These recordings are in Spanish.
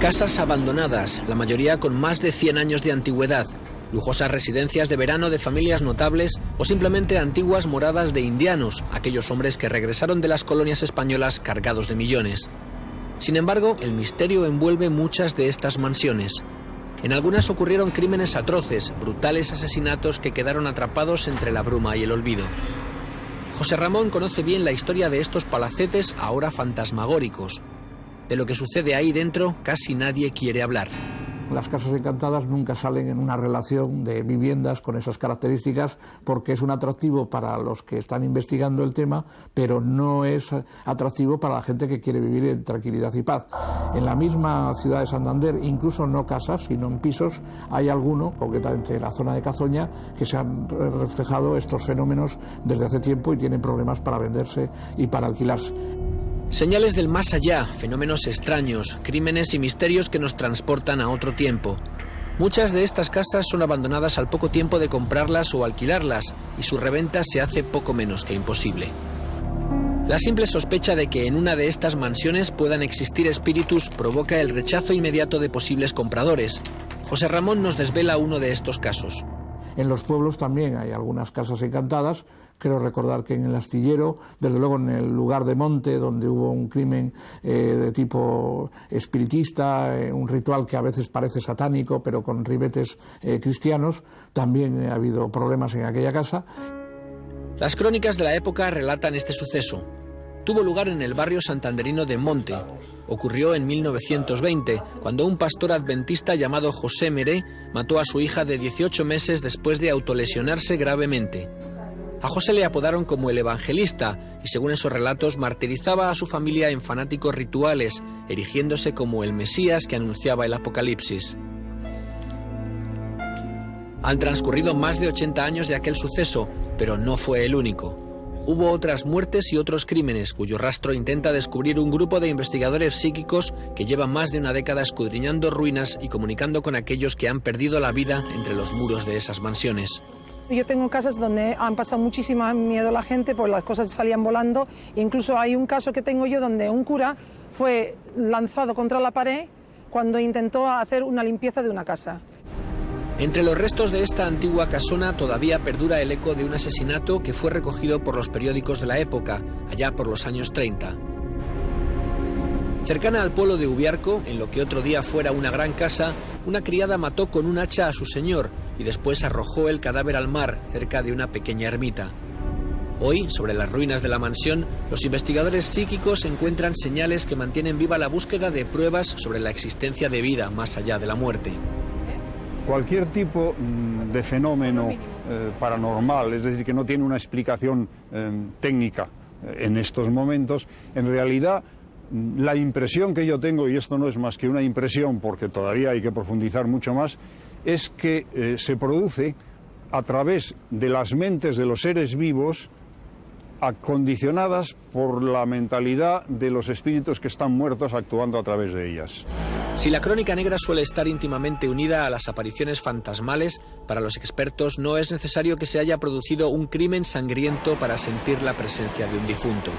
Casas abandonadas, la mayoría con más de 100 años de antigüedad, lujosas residencias de verano de familias notables o simplemente antiguas moradas de indianos, aquellos hombres que regresaron de las colonias españolas cargados de millones. Sin embargo, el misterio envuelve muchas de estas mansiones. En algunas ocurrieron crímenes atroces, brutales asesinatos que quedaron atrapados entre la bruma y el olvido. José Ramón conoce bien la historia de estos palacetes ahora fantasmagóricos. De lo que sucede ahí dentro casi nadie quiere hablar. Las casas encantadas nunca salen en una relación de viviendas con esas características porque es un atractivo para los que están investigando el tema, pero no es atractivo para la gente que quiere vivir en tranquilidad y paz. En la misma ciudad de Santander, incluso no casas, sino en pisos, hay alguno, concretamente en la zona de Cazoña, que se han reflejado estos fenómenos desde hace tiempo y tienen problemas para venderse y para alquilarse. Señales del más allá, fenómenos extraños, crímenes y misterios que nos transportan a otro tiempo. Muchas de estas casas son abandonadas al poco tiempo de comprarlas o alquilarlas y su reventa se hace poco menos que imposible. La simple sospecha de que en una de estas mansiones puedan existir espíritus provoca el rechazo inmediato de posibles compradores. José Ramón nos desvela uno de estos casos. En los pueblos también hay algunas casas encantadas. Creo recordar que en el Astillero, desde luego en el lugar de Monte, donde hubo un crimen de tipo espiritista, un ritual que a veces parece satánico, pero con ribetes cristianos, también ha habido problemas en aquella casa. Las crónicas de la época relatan este suceso. Tuvo lugar en el barrio santanderino de Monte. Ocurrió en 1920, cuando un pastor adventista llamado José Meré mató a su hija de 18 meses después de autolesionarse gravemente. A José le apodaron como el evangelista y, según esos relatos, martirizaba a su familia en fanáticos rituales, erigiéndose como el Mesías que anunciaba el Apocalipsis. Han transcurrido más de 80 años de aquel suceso, pero no fue el único. Hubo otras muertes y otros crímenes cuyo rastro intenta descubrir un grupo de investigadores psíquicos que llevan más de una década escudriñando ruinas y comunicando con aquellos que han perdido la vida entre los muros de esas mansiones. Yo tengo casas donde han pasado muchísimo miedo la gente, pues las cosas salían volando. Incluso hay un caso que tengo yo donde un cura fue lanzado contra la pared cuando intentó hacer una limpieza de una casa. Entre los restos de esta antigua casona todavía perdura el eco de un asesinato que fue recogido por los periódicos de la época, allá por los años 30. Cercana al pueblo de Ubiarco, en lo que otro día fuera una gran casa, una criada mató con un hacha a su señor y después arrojó el cadáver al mar, cerca de una pequeña ermita. Hoy, sobre las ruinas de la mansión, los investigadores psíquicos encuentran señales que mantienen viva la búsqueda de pruebas sobre la existencia de vida más allá de la muerte. Cualquier tipo de fenómeno paranormal, es decir, que no tiene una explicación técnica en estos momentos, en realidad la impresión que yo tengo, y esto no es más que una impresión porque todavía hay que profundizar mucho más, es que se produce a través de las mentes de los seres vivos acondicionadas por la mentalidad de los espíritus que están muertos actuando a través de ellas. Si la crónica negra suele estar íntimamente unida a las apariciones fantasmales, para los expertos no es necesario que se haya producido un crimen sangriento para sentir la presencia de un difunto.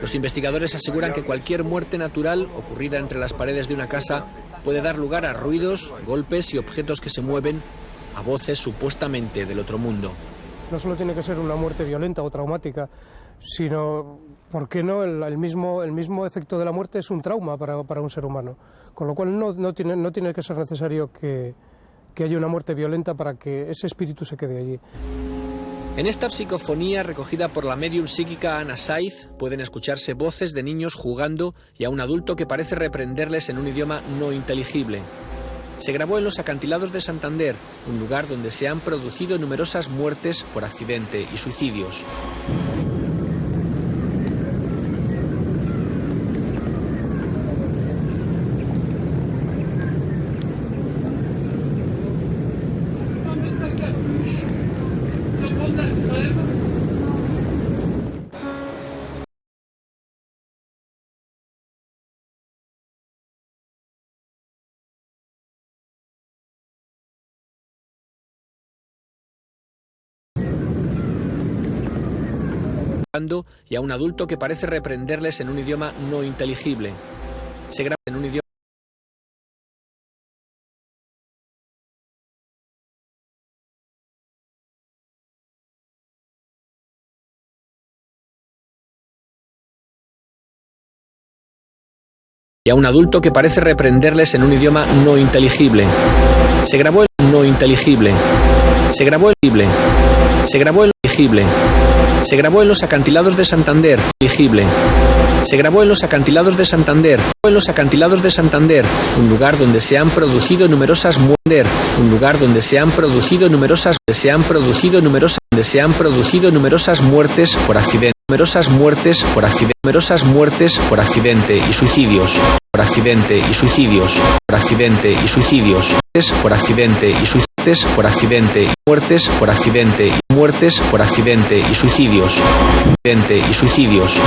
Los investigadores aseguran que cualquier muerte natural ocurrida entre las paredes de una casa puede dar lugar a ruidos, golpes y objetos que se mueven, a voces supuestamente del otro mundo. No solo tiene que ser una muerte violenta o traumática, sino, ¿por qué no? El mismo efecto de la muerte es un trauma para un ser humano. Con lo cual no tiene que ser necesario que haya una muerte violenta para que ese espíritu se quede allí. En esta psicofonía recogida por la médium psíquica Ana Saiz pueden escucharse voces de niños jugando y a un adulto que parece reprenderles en un idioma no inteligible. Se grabó en los acantilados de Santander, un lugar donde se han producido numerosas muertes por accidente y suicidios. Y a un adulto que parece reprenderles en un idioma no inteligible. Se graba en un idioma y a un adulto que parece reprenderles en un idioma no inteligible. Se grabó el no inteligible. Se grabó el inteligible. Se grabó el inteligible. Se grabó en los acantilados de Santander, inteligible. Se grabó en los acantilados de Santander, en los acantilados de Santander, un lugar donde se han producido numerosas muertes, un lugar donde se han producido numerosas muertes por accidente, numerosas muertes por accidente y suicidios, por accidente y suicidios, por accidente y suicidios, por accidente y suicidios, por accidente y muertes, por accidente y muertes, por accidente y suicidios, accidente y suicidios.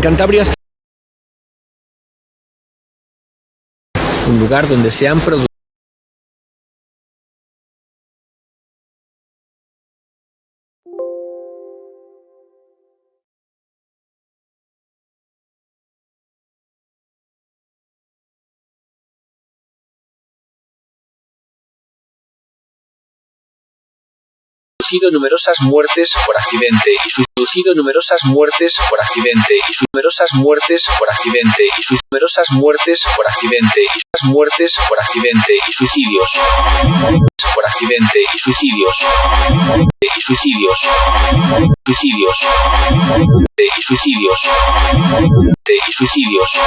En Cantabria, un lugar donde se han producido numerosas muertes por accidente y suicidio, numerosas muertes por accidente y numerosas muertes por accidente y numerosas muertes por accidente y muertes por accidente y suicidios, por accidente y suicidios, y suicidios, suicidios, y suicidios, y suicidios.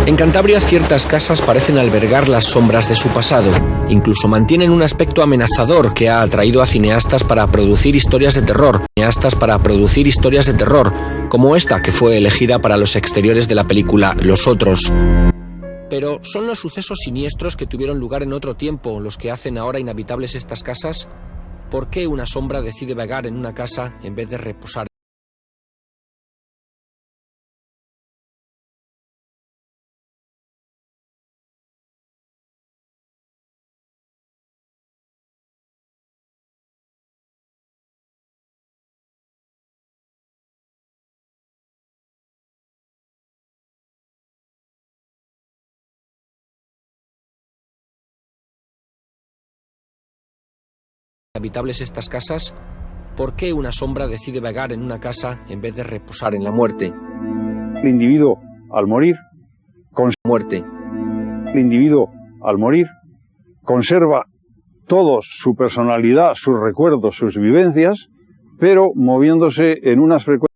En Cantabria, ciertas casas parecen albergar las sombras de su pasado. Incluso mantienen un aspecto amenazador que ha atraído a cineastas para producir historias de terror. Como esta que fue elegida para los exteriores de la película Los Otros. Pero ¿son los sucesos siniestros que tuvieron lugar en otro tiempo los que hacen ahora inhabitables estas casas? ¿Por qué una sombra decide vagar en una casa en vez de reposar? habitables estas casas? ¿Por qué una sombra decide vagar en una casa en vez de reposar en la muerte? El individuo, al morir, conserva todo, su personalidad, sus recuerdos, sus vivencias, pero moviéndose en unas frecuencias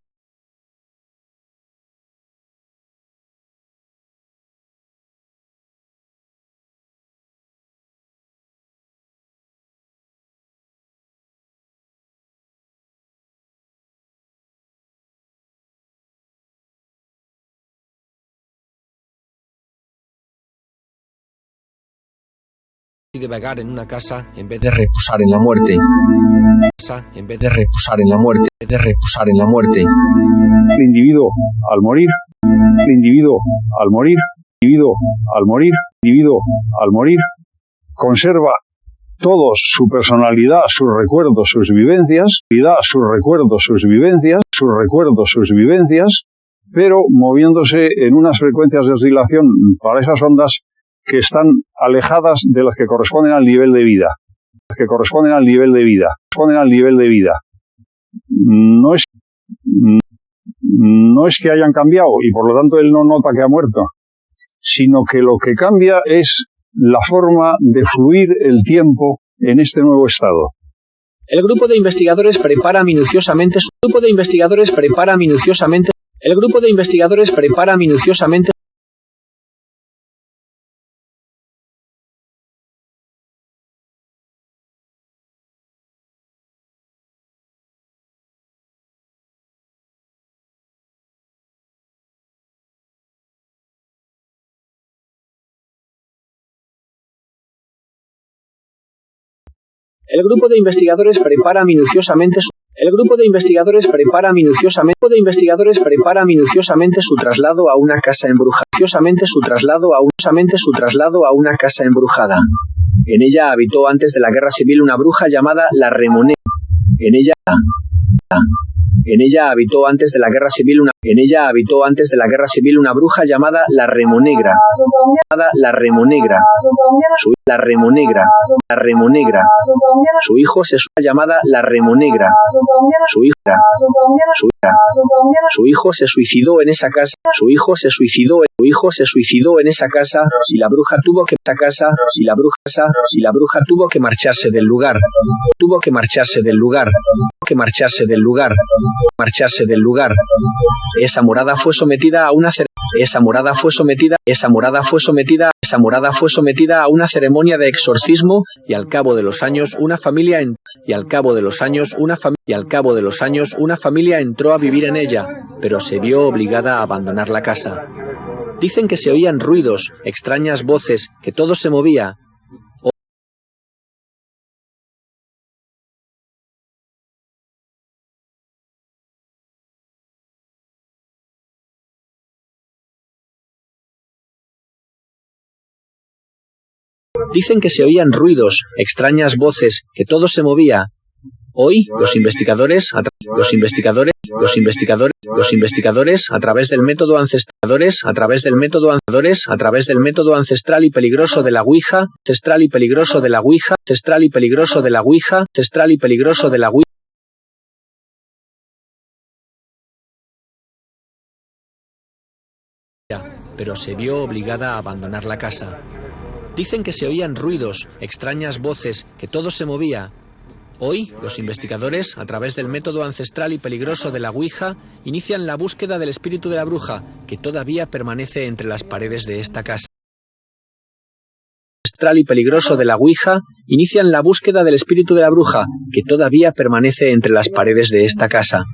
de vagar en una casa en vez de reposar en la muerte. En vez de reposar en la muerte, El individuo, al morir, conserva todo, su personalidad, sus recuerdos, sus vivencias, pero moviéndose en unas frecuencias de oscilación para esas ondas que están alejadas de las que corresponden al nivel de vida. No es que hayan cambiado y por lo tanto él no nota que ha muerto, sino que lo que cambia es la forma de fluir el tiempo en este nuevo estado. El grupo de investigadores prepara minuciosamente El grupo de investigadores prepara minuciosamente su traslado a una casa embrujada. En ella habitó antes de la Guerra Civil una bruja llamada la Remonegra. En ella habitó antes de la Guerra Civil una bruja llamada la Remonegra. Su hijo se llamada la Remonegra. Su hijo se suicidó en esa casa. Y la bruja tuvo que marcharse del lugar. Esa morada fue sometida a una ceremonia de exorcismo y al cabo de los años una familia entró a vivir en ella, pero se vio obligada a abandonar la casa. Dicen que se oían ruidos, extrañas voces, que todo se movía. Dicen que se oían ruidos, extrañas voces, que todo se movía. Hoy, los investigadores, a través del método ancestral y peligroso de la Ouija, pero se vio obligada a abandonar la casa. Dicen que se oían ruidos, extrañas voces, que todo se movía. Hoy, los investigadores, a través del método ancestral y peligroso de la Ouija, inician la búsqueda del espíritu de la bruja, que todavía permanece entre las paredes de esta casa. Ancestral y peligroso de la Ouija, inician la búsqueda del espíritu de la bruja, que todavía permanece entre las paredes de esta casa.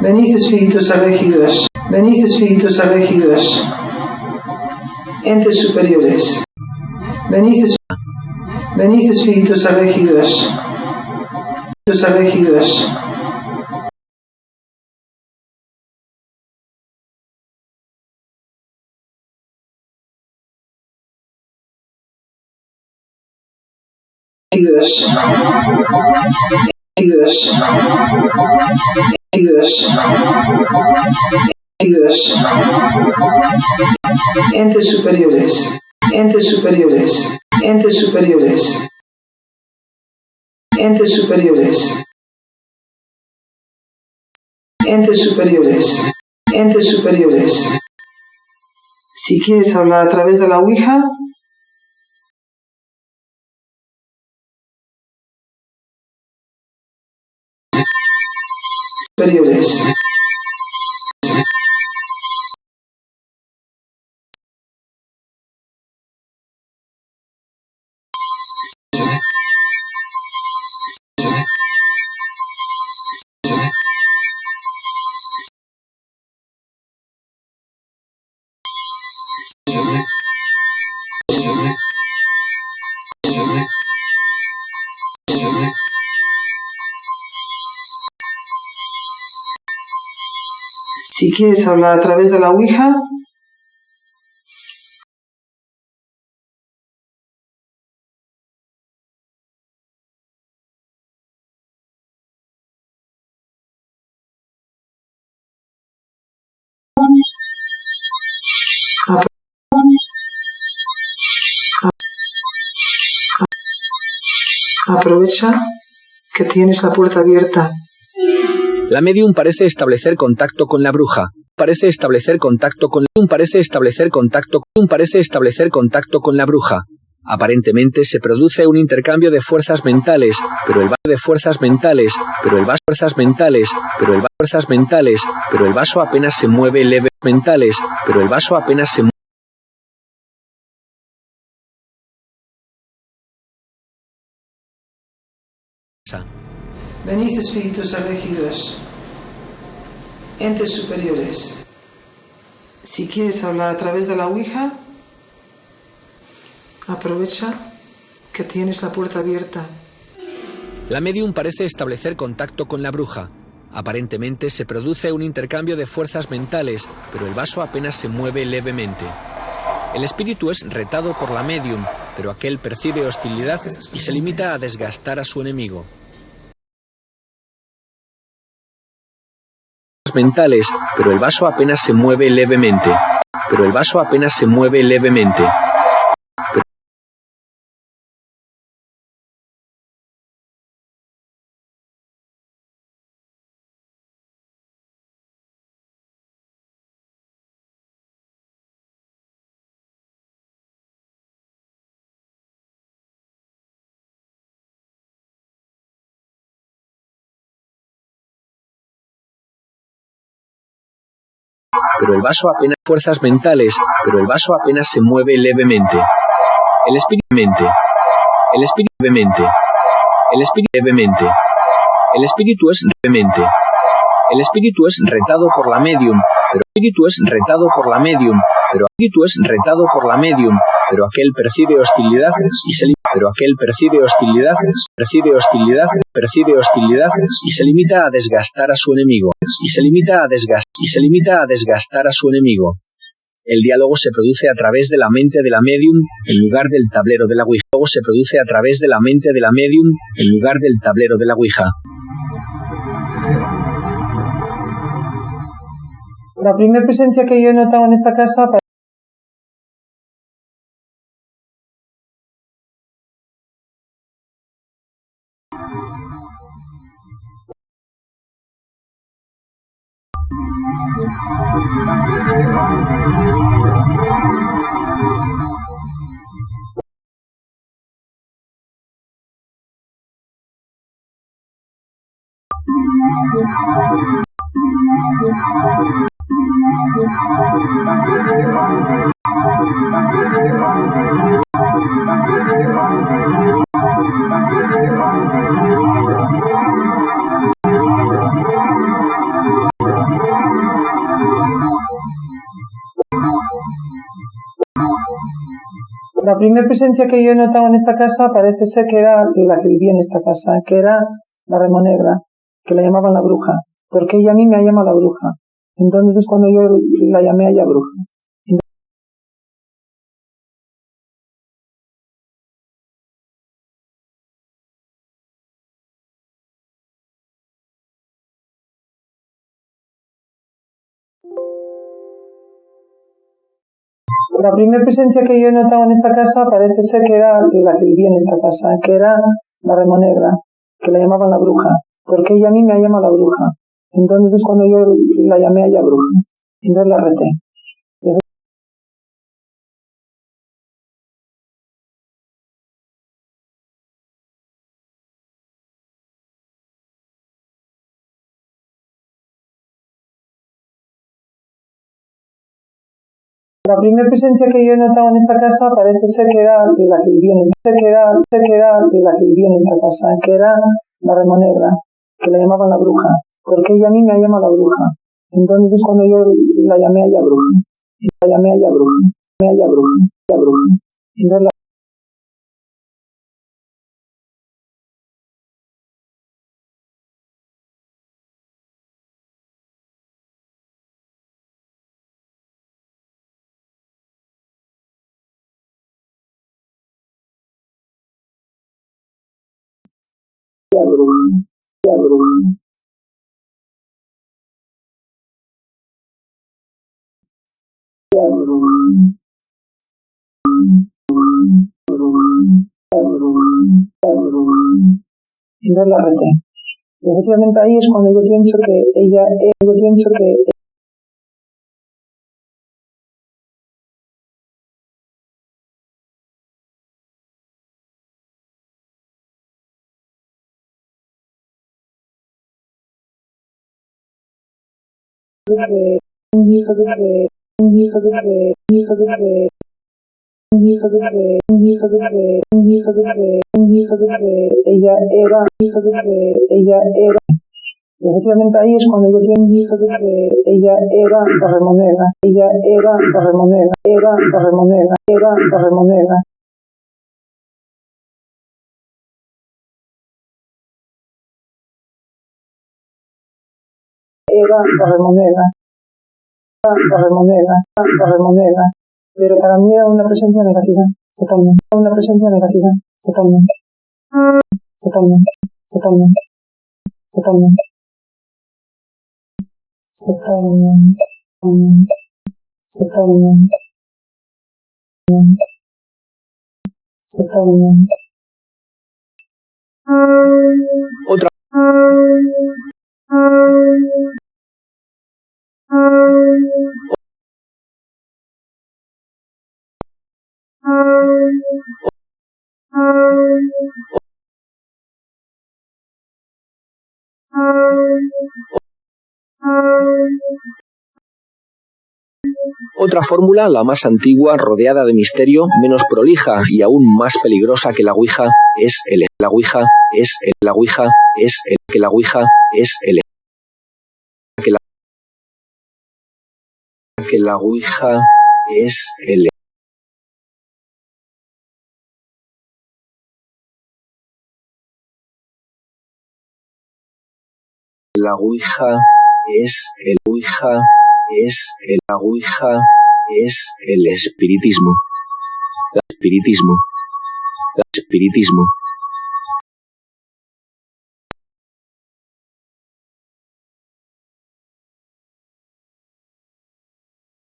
Venid, espíritus elegidos, entes superiores. Venid, espíritus elegidos. elegidos, entes superiores, entes superiores, entes superiores, entes superiores, entes superiores, entes superiores. Si quieres hablar a través de la Ouija, superiores. Si quieres hablar a través de la Ouija, aprovecha que tienes la puerta abierta. La medium parece establecer contacto con la bruja. Parece establecer contacto con la bruja. Aparentemente se produce un intercambio de fuerzas mentales, pero el vaso apenas se mueve Venid espíritus elegidos, entes superiores. Si quieres hablar a través de la Ouija, aprovecha que tienes la puerta abierta. La medium parece establecer contacto con la bruja. Aparentemente se produce un intercambio de fuerzas mentales, pero el vaso apenas se mueve levemente. El espíritu es retado por la medium, pero aquel percibe hostilidad y se limita a desgastar a su enemigo. Mentales, pero el vaso apenas se mueve levemente. Pero el vaso apenas fuerzas mentales, pero el vaso apenas se mueve levemente. El espíritu es retado por la medium, pero aquel percibe hostilidad y se limita a desgastar a su enemigo. El diálogo se produce a través de la mente de la medium en lugar del tablero de la Ouija. La primera presencia que yo he notado en esta casa La primera presencia que yo he notado en esta casa parece ser que era la que vivía en esta casa, que era la Remonegra, que la llamaban la bruja, porque ella a mí me llama la bruja. Entonces es cuando yo la llamé a ella bruja. La primera presencia que yo he notado en esta casa parece ser que era la que vivía en esta casa, que era la Remonegra, que la llamaban la bruja, porque ella a mí me llama la bruja. Entonces es cuando yo la llamé a ella bruja. Entonces la reté. La primera presencia que yo he notado en esta casa parece ser que era la que vivía en esta casa, que era la Remonegra, que la llamaban la bruja, porque ella a mí me llama la bruja. Entonces es cuando yo la llamé a ella bruja. Entonces entonces la reté. Y efectivamente ahí es cuando yo pienso que ella, ella era. Y efectivamente ahí es cuando yo pienso que ella era la Remonegra, pero para mí era una presencia negativa, totalmente, totalmente. Otra Otra fórmula, la más antigua, rodeada de misterio, menos prolija y aún más peligrosa que la Ouija, es el que la Ouija es el que la Ouija es el que la Ouija es el la Ouija es el Ouija es el la Ouija es el espiritismo. Espiritismo. Espiritismo.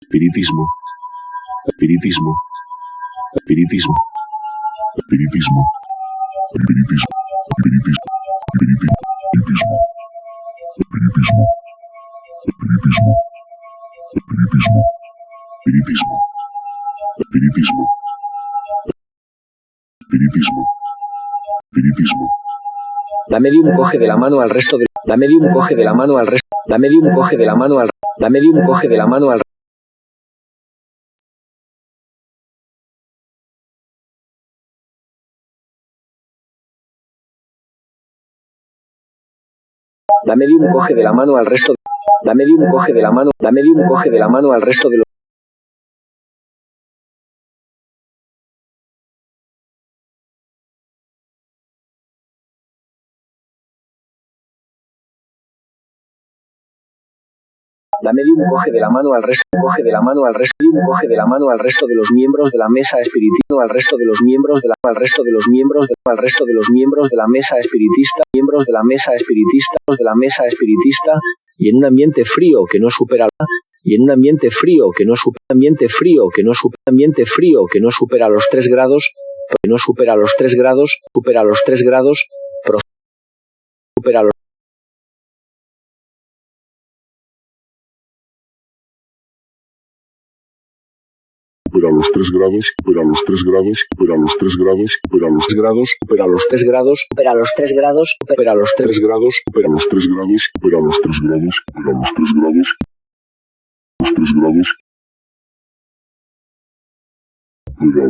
Espiritismo. Espiritismo. Espiritismo. Espiritismo. Espiritismo. Espiritismo. Espiritismo. Espiritismo. Espiritismo. Espiritismo. Espiritismo. Espiritismo. Espiritismo. La medium coge de la mano al resto de la medium coge de la mano al resto. La medium coge de la mano al la medium coge de la mano al la medium coge de la mano al resto. La medium coge de la mano. La medium coge de la mano al resto de los. La medium coge de la mano al resto, coge de la mano al resto, coge de la mano al resto de los miembros de la mesa espiritista, al resto de los miembros de la, al resto de los miembros, al resto de los miembros de la mesa espiritista, miembros de la mesa espiritista, y en un ambiente frío que no supera la, y en un ambiente frío que no supera los 3 grados, supera los 3 grados, supera los 3 grados, supera los supera los 3 grados, supera los 3 grados, supera los 3 grados, supera los 3 grados, supera los 3 grados, supera los 3 grados, supera los 3 grados, supera los 3 grados, supera los 3 grados, supera los 3 grados, los 3 grados, supera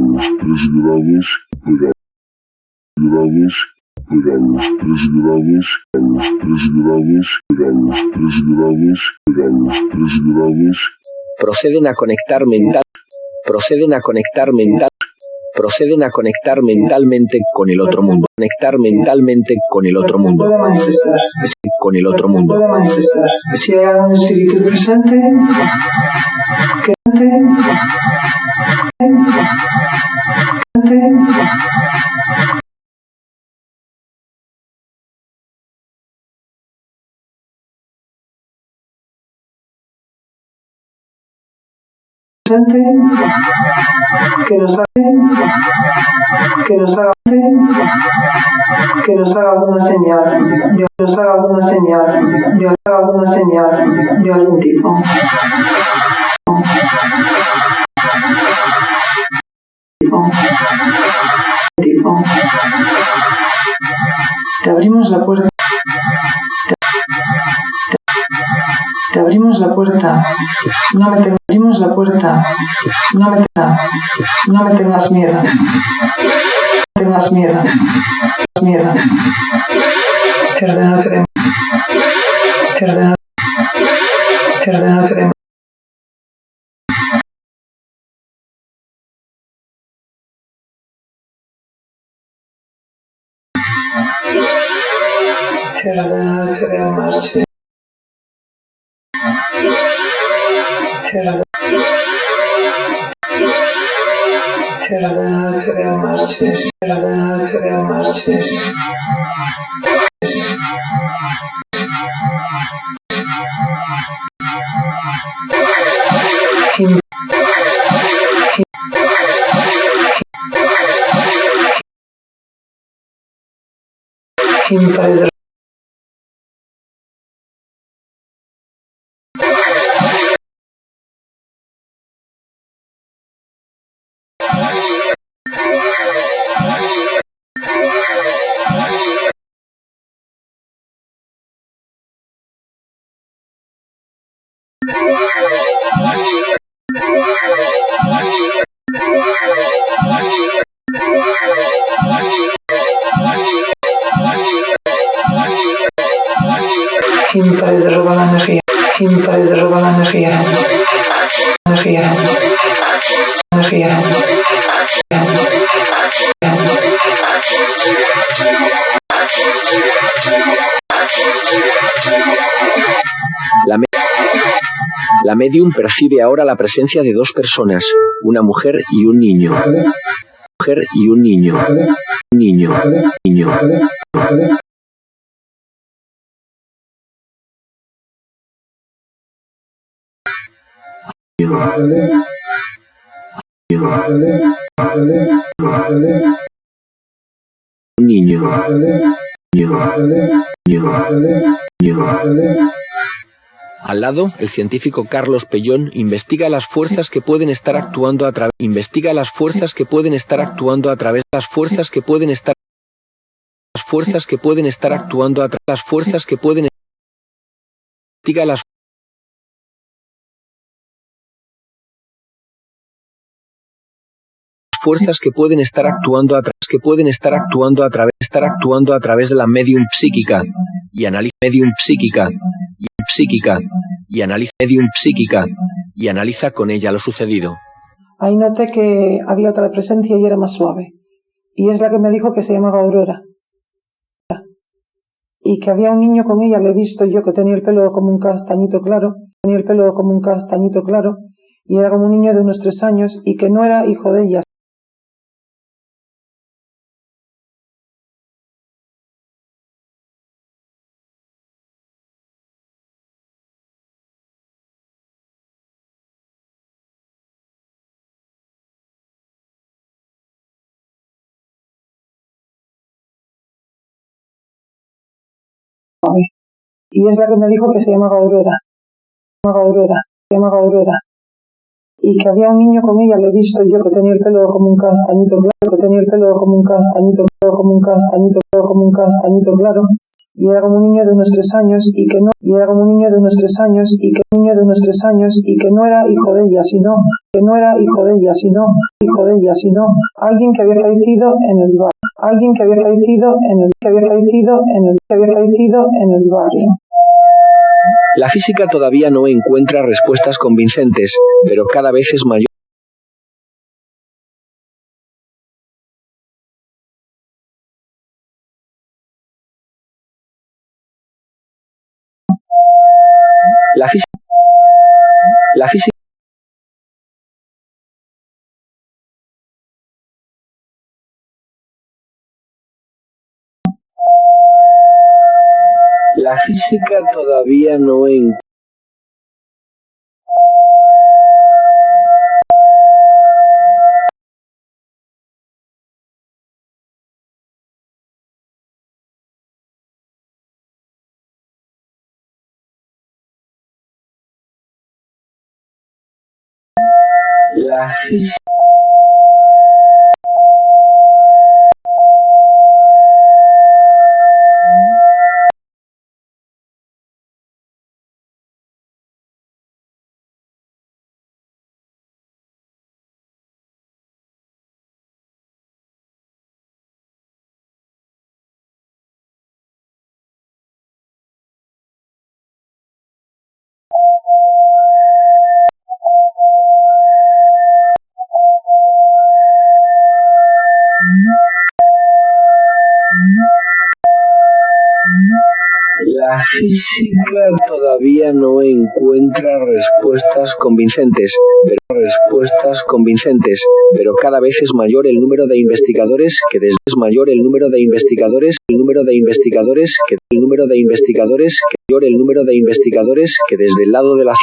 los 3 grados, supera grados, supera los 3 grados, a los 3 grados, supera los 3 grados, supera los 3 grados. Proceden a conectar mentalmente con el otro mundo. Conectar mentalmente con el otro mundo. Con el otro mundo. Si hay algún espíritu presente, que nos haga alguna señal de algún tipo. Te abrimos la puerta. Te abrimos la puerta. No me abrimos la puerta. No me tengas miedo. No tengas miedo. Te ordeno que marches. Te ordeno que marches. Pares de robar la energía. Pares de robar la energía. La medium percibe ahora la presencia de 2 personas, una mujer y un niño. Mujer y un niño. Niño. Al lado, el científico Carlos Pellón investiga las fuerzas que pueden estar actuando a través a través de la medium psíquica y analiza y analiza con ella lo sucedido. Ahí noté que había otra presencia y era más suave. Y es la que me dijo que se llamaba Aurora. Y que había un niño con ella, le he visto yo, que tenía el pelo como un castañito claro. Y era como un niño de unos 3 años y que no era hijo de ella. Y es la que me dijo que se llamaba Aurora. Y que había un niño con ella, le he visto yo, que tenía el pelo como un castañito claro, y era como un niño de unos 3 años, y que no era hijo de ella, sino alguien que había fallecido en el barrio. La física todavía no encuentra respuestas convincentes, pero cada vez es mayor. La física todavía no encuentra. La física todavía no encuentra respuestas convincentes, pero cada vez es mayor el número de investigadores que desde el lado de la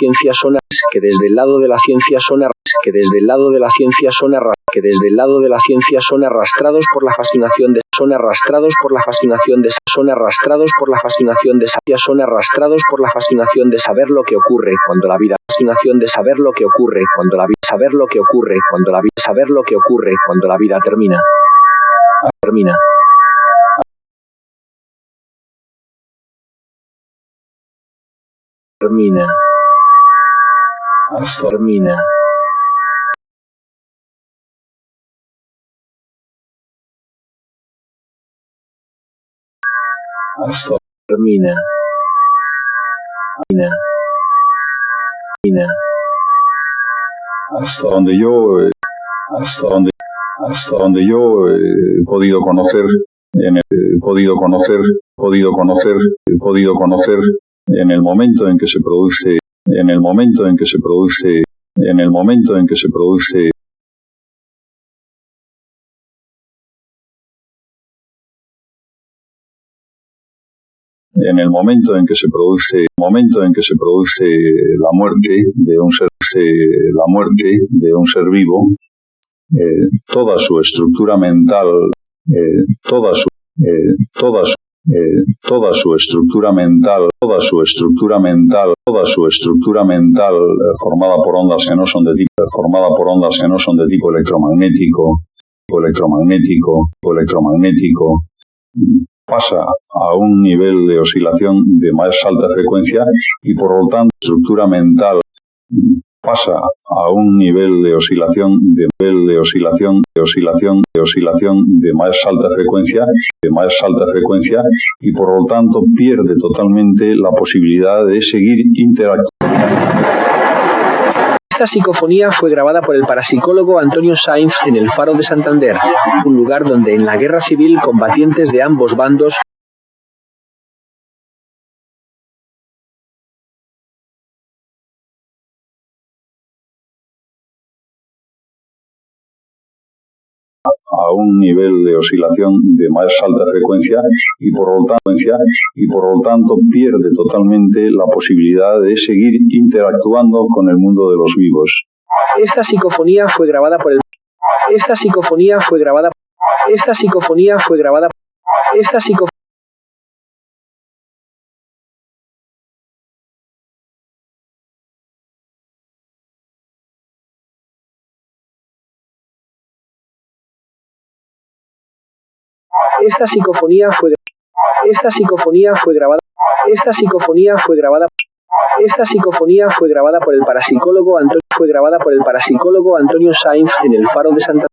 ciencia son arrastrados por la fascinación de saber lo que ocurre cuando la vida termina. Hasta donde yo he podido conocer en el momento en que se produce la muerte de un ser vivo, toda su estructura mental, formada por ondas que no son de tipo electromagnético, pasa a un nivel de oscilación de más alta frecuencia y por lo tanto estructura mental pasa a un nivel de oscilación de más alta frecuencia y por lo tanto pierde totalmente la posibilidad de seguir interactuando. Esta psicofonía fue grabada por el parapsicólogo Antonio Sainz en el Faro de Santander, un lugar donde en la guerra civil combatientes de ambos bandos a un nivel de oscilación de más alta frecuencia y por lo tanto pierde totalmente la posibilidad de seguir interactuando con el mundo de los vivos. Esta psicofonía fue grabada por el Esta psicofonía fue grabada por el parapsicólogo Antonio Sainz en el Faro de Santa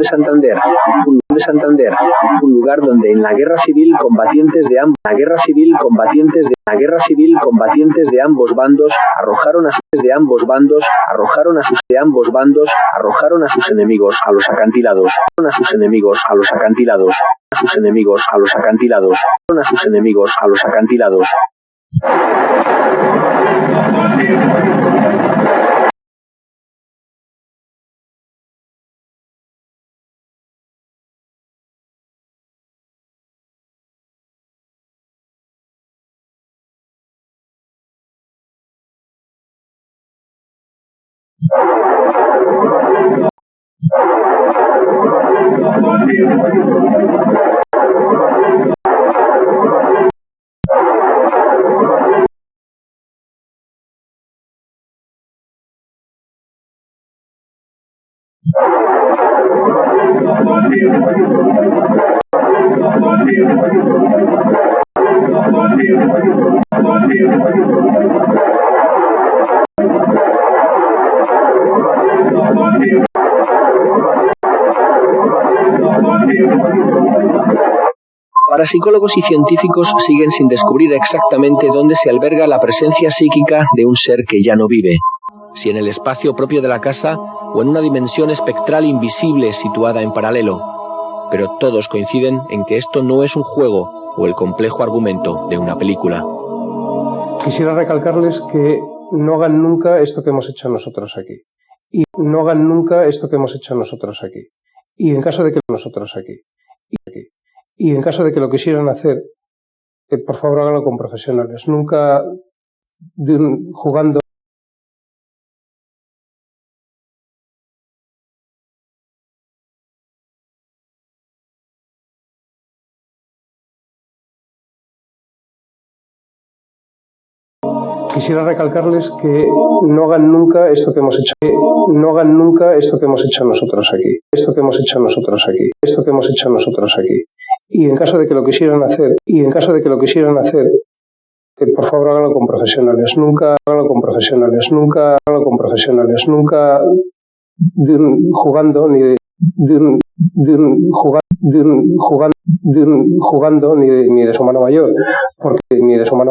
Santander, un lugar donde en la guerra civil combatientes de ambos bandos arrojaron a sus enemigos a los acantilados. Parapsicólogos y científicos siguen sin descubrir exactamente dónde se alberga la presencia psíquica de un ser que ya no vive, si en el espacio propio de la casa o en una dimensión espectral invisible situada en paralelo. Pero todos coinciden en que esto no es un juego o el complejo argumento de una película. Quisiera recalcarles que no hagan nunca esto que hemos hecho nosotros aquí. Y en caso de que lo quisieran hacer, por favor háganlo con profesionales. Nunca jugando. Quisiera recalcarles que no hagan nunca esto que hemos hecho nosotros aquí. Y en caso de que lo quisieran hacer, por favor háganlo con profesionales. Nunca jugando ni de su mano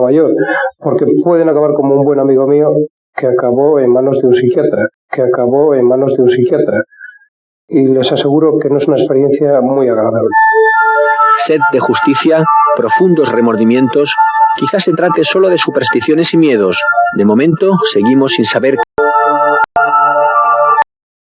mayor, porque pueden acabar como un buen amigo mío que acabó en manos de un psiquiatra, y les aseguro que no es una experiencia muy agradable. Sed de justicia, profundos remordimientos, quizás se trate solo de supersticiones y miedos. De momento, seguimos sin saber